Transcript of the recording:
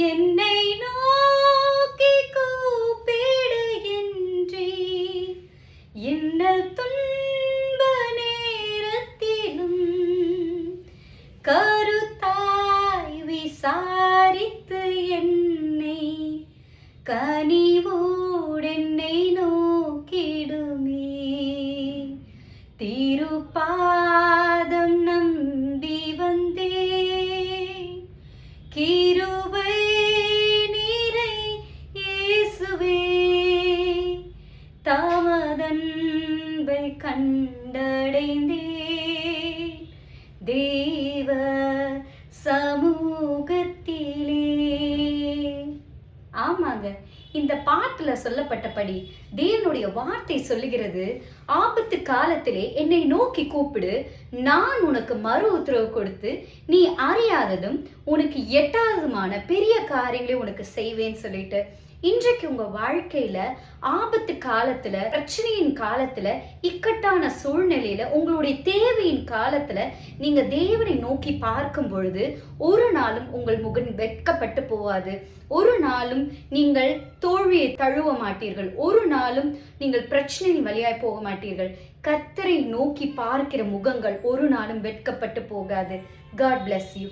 என்னை நோக்கி கூப்பிடுகின்றே, இன்னல் துன்ப நேரத்திலும் கருத்தாய் விசாரித்து என்னை கனிவோடென்னை நோக்கிடுமே. திருப்பாதம் நம்பி வந்தே, கிருபை நீரை இயேசுவே, தமதன்பை கண்டடைந்தே தேவ சமூகத்திலே. ஆமாங்க, இந்த பாட்டுல சொல்லப்பட்டபடி தேவனுடைய வார்த்தை சொல்லுகிறது, ஆபத்து காலத்திலே என்னை நோக்கி கூப்பிடு, நான் உனக்கு மறு உத்தரவு கொடுத்து நீ அறியாததும் உனக்கு எட்டாததுமான பெரிய காரியங்களை உனக்கு செய்வேன்னு சொல்லிட்டு, இன்றைக்கு உங்க வாழ்க்கையில ஆபத்து காலத்துல, பிரச்சனையின் காலத்துல, இக்கட்டான சூழ்நிலையில, உங்களுடைய தேவையின் காலத்துல நீங்க தேவனை நோக்கி பார்க்கும் பொழுது ஒரு நாளும் உங்கள் முகம் வெட்கப்பட்டு போவாது. ஒரு நாளும் நீங்கள் தோல்வியை தழுவ மாட்டீர்கள். ஒரு நாளும் நீங்கள் பிரச்சனையின் வழியாய் போக மாட்டீர்கள். கர்த்தரை நோக்கி பார்க்கிற முகங்கள் ஒரு நாளும் வெட்கப்பட்டு போகாது. God bless you.